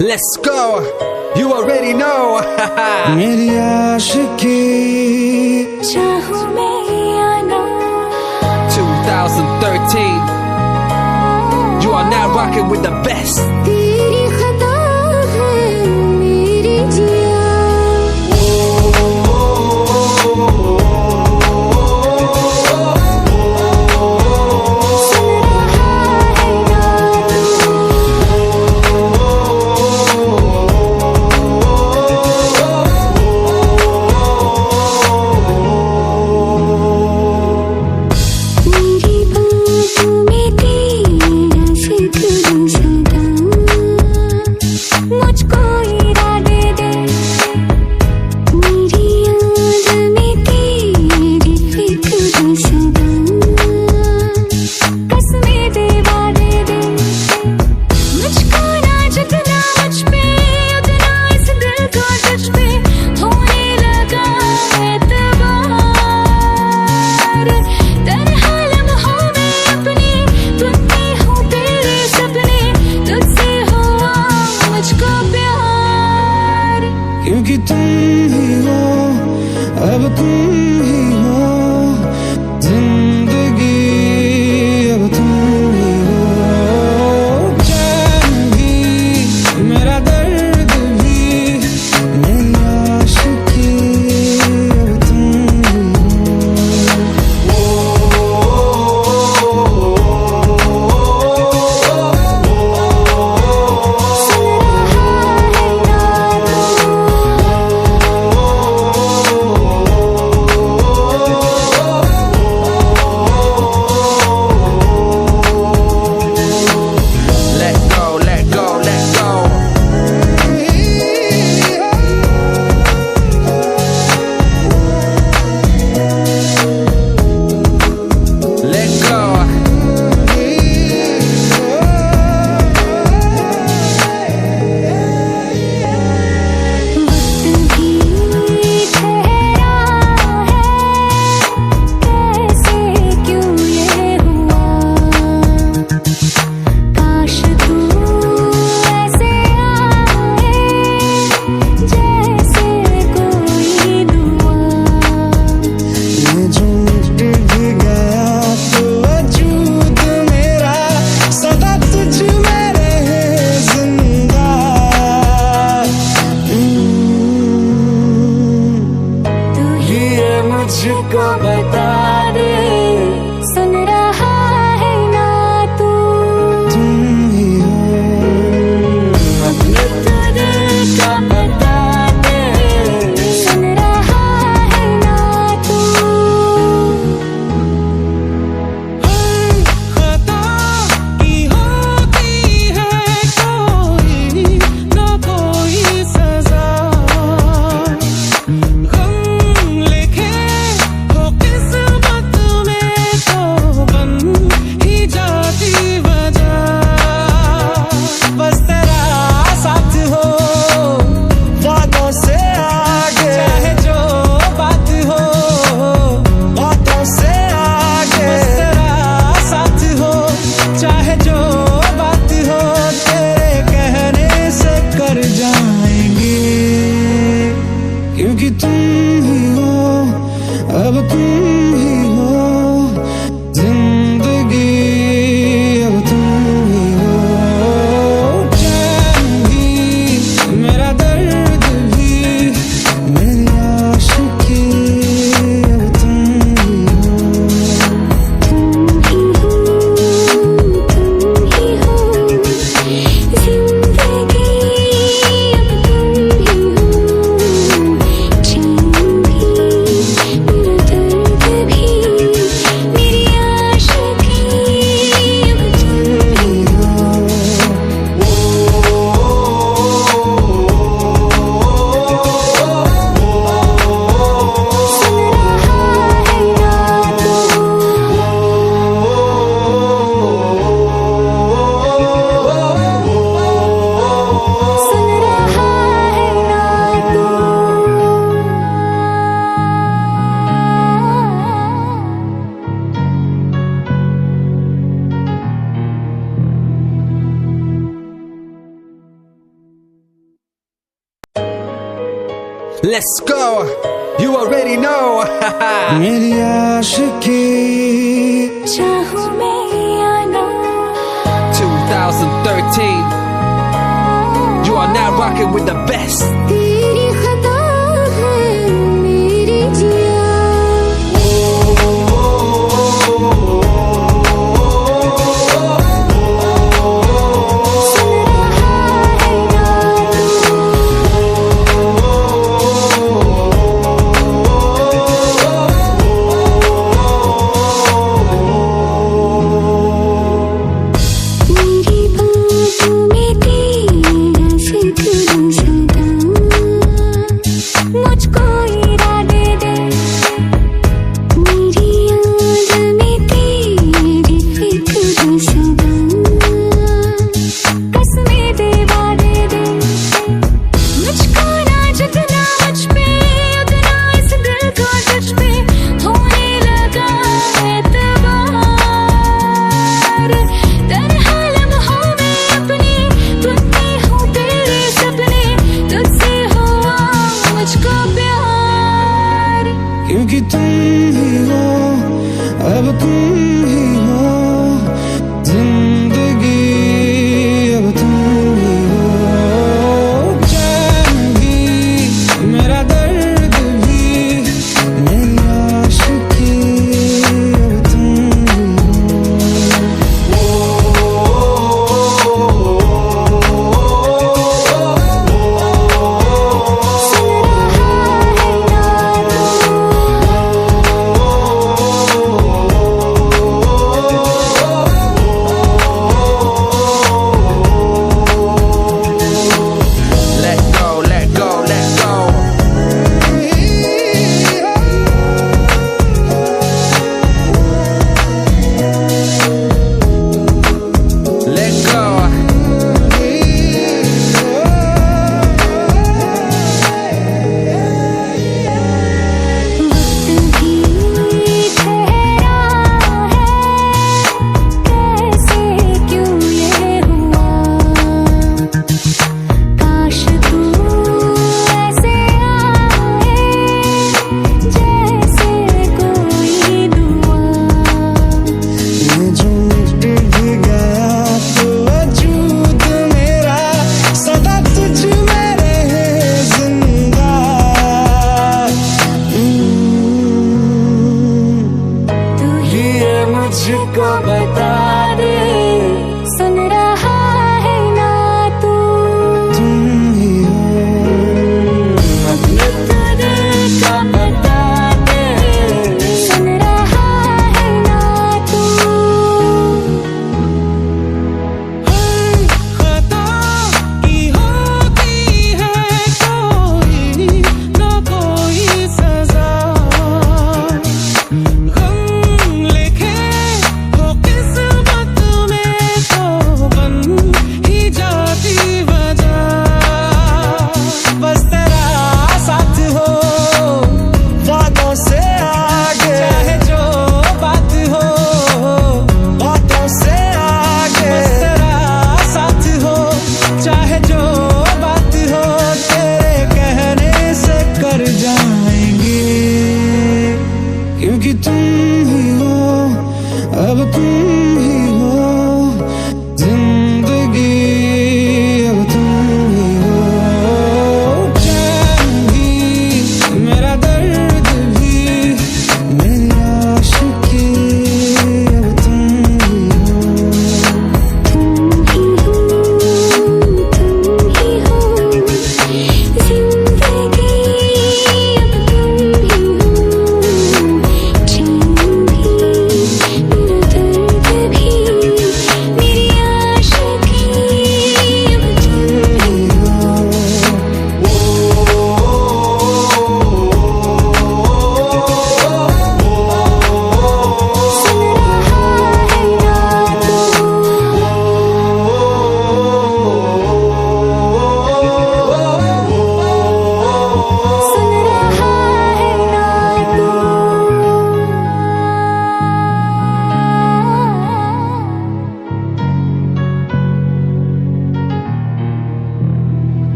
Let's go, you already know. मेरी आशिकी चाहूं मैं या ना 2013, you are now rocking with the best. तेरी खता है मेरी जिया सुन रहा है ना मेरी बातों में तेरा जिक्र सदा मुझको इरादे दे मेरी याद में तेरी फिक्र सदा कसमें दे वादे दे मुझको ना जितना मुझ पे उतना इस दिल को तुझ पे होने लगा एतबार तन्हा लम्हों में अपने तुम में हूँ तेरे सपने तुझसे हुआ मुझको प्यार क्योंकि तुम ही हो, अब तुम ही हो जिंदगी, अब तुम ही हो चैन भी, मेरा दर्द भी, मेरी आशिकी, अब तुम ही हो। सुन रहा है ना Let's go. You already know. मेरी आशिकी चाहूं मैं या ना 2013. You are now rocking with the best. तेरी खता है मेरी जिया सुन रहा है ना मेरी बाहों में तेरा जिक्र सदा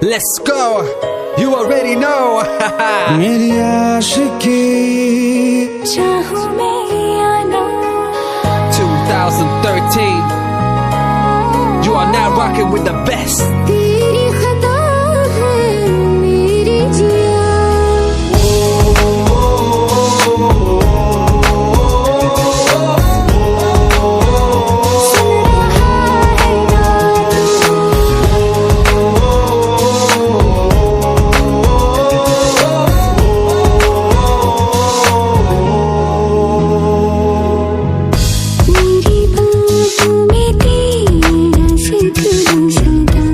Let's go. You already know. मेरी आशिकी चाहूं मैं या ना 2013. You are now rocking with the best. तेरी खता है मेरी जिया सुन रहा है मेरी बाहों में तेरा सिर सदा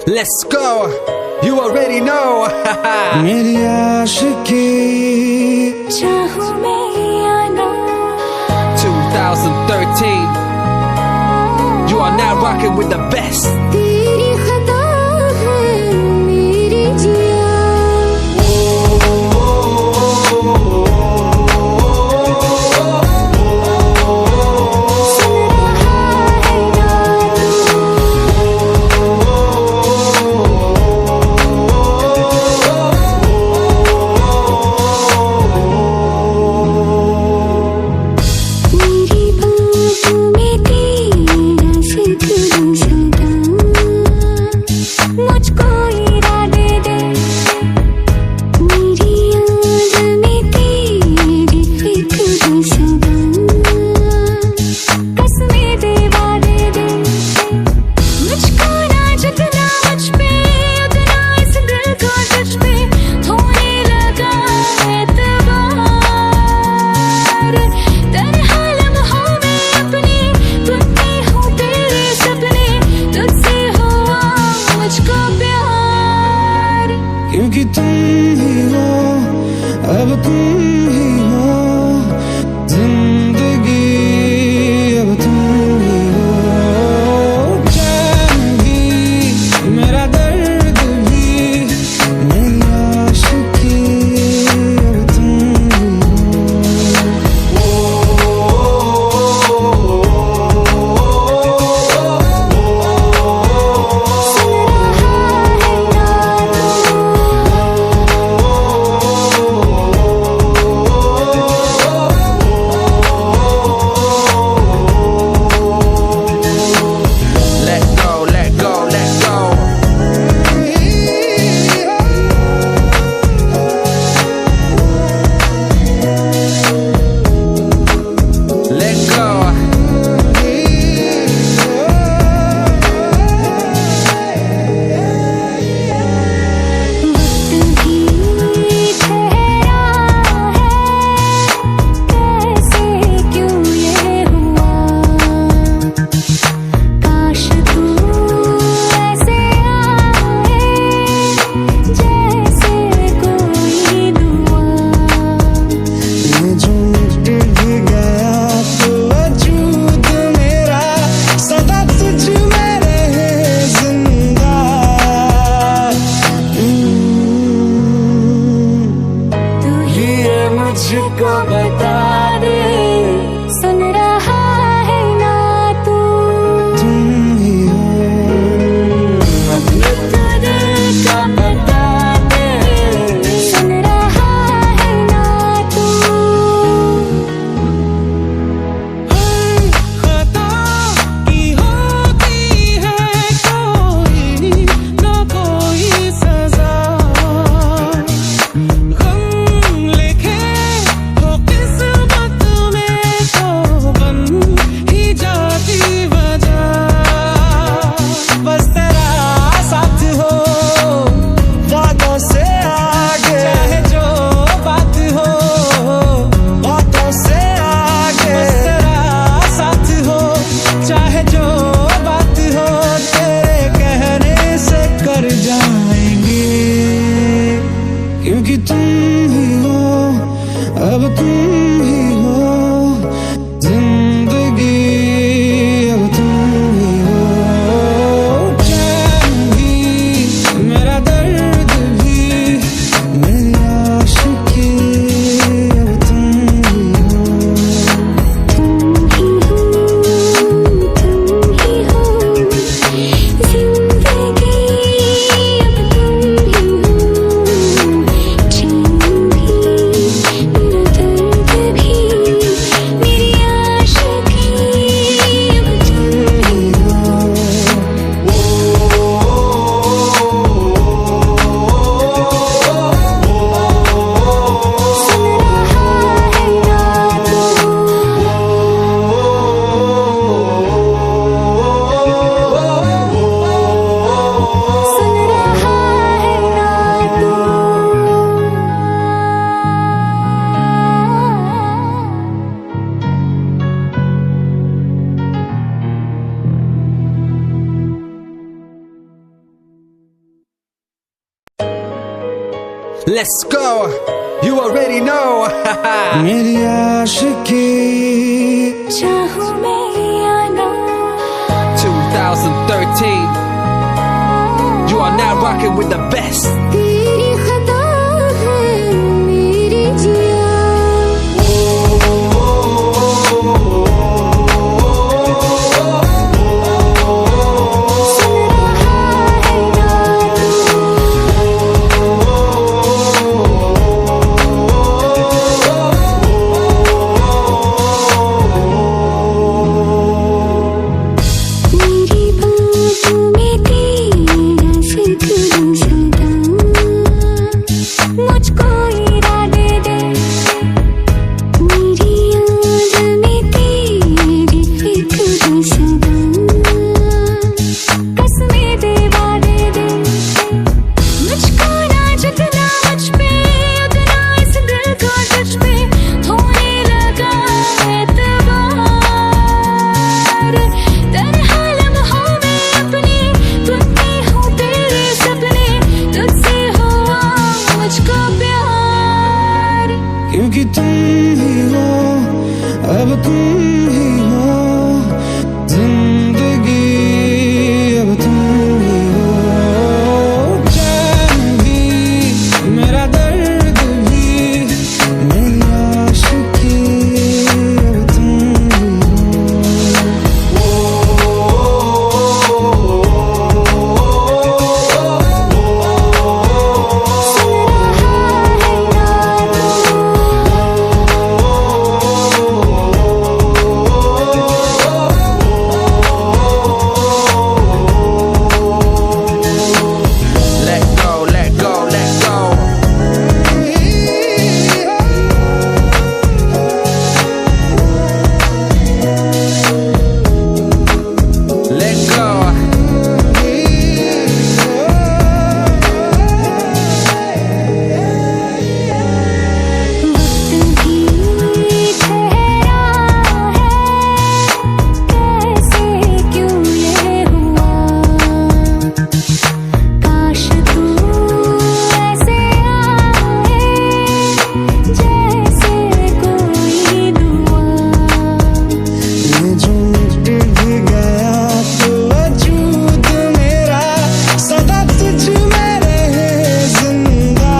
Let's go. You already know. मेरी आशिकी चाहूं मैं या ना 2013. You are now rocking with the best. तेरी खता है मेरी जिया मुझको इरादे दे मेरी याद में तेरी फिक्र सदा कसमें दे वादे दे मुझको ना जितना मुझ पे उतना इस दिल को तुझ पे होने लगा एतबार तन्हा लम्हों में अपने बुनती हूँ तेरे सपने तुझसे हुआ मुझको प्यार क्योंकि तुम ही हो अब तुम ही हो जिंदगी अब तुम ही हो चैन भी मेरा दर्द भी मेरी आशिकी अब तुम ही हो Let go, let go, let go. Let go. वक्त भी ठहरा है कैसे क्यों ये हुआ काश तू ऐसे आए जैसे कोई दुआ ये जो मिट भी गया तो वजूद मेरा सदा तुझ में रहे जिंदा तू ही मुझको बता दे सुन रहा है ना तू तुम ही हो अपने तो दिल का बता दे सुन रहा है ना तू खता की होती है कोई न कोई सजा गम लिखे हो किस्मत में तो बन ही जाती वजह बस तेरा साथ हो वादों से आगे चाहे जो बात हो बातों से आगे बस तेरा साथ हो चाहे जो बात हो तेरे कहने से कर जाएंगे क्योंकि तुम ही हो अब तुम ही हो जिंदगी अब तुम ही हो चैन भी मेरा दर्द भी मेरी आशिकी अब तुम ही हो तुम ही हो जिंदगी अब तुम ही हो चैन भी मेरा दर्द Let's go. You already know. मेरी आशिकी चाहूं मैं या ना 2013. You are now rocking with the best. तेरी खता है मेरी जिया सुन रहा है ना मेरी बातों में तेरा जिक्र सदा मुझको इरादे दे मेरी याद में तेरी फिक्र सदा कसमें दे वादे दे मुझको ना जितना मुझ पे उतना इस दिल को तुझ पे होने लगा एतबार तन्हा लम्हों में अपने तुम में हूँ तेरे सपने तुझसे हुआ मुझको प्यार क्योंकि तुम ही हो अब तुम ही हो जिंदगी अब तुम ही हो चैन भी मेरा दर्द भी मेरी आशिकी अब तुम ही हो सुन रहा है ना Let go, let go, let go. Let go. वक्त भी ठहरा है कैसे क्यों ये हुआ काश तू ऐसे आए जैसे कोई दुआ मैं जो मिट भी गया तो वजूद मेरा सदा तुझ में रहे जिंदा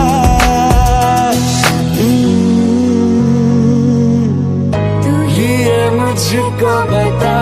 तू ही ये मुझको बता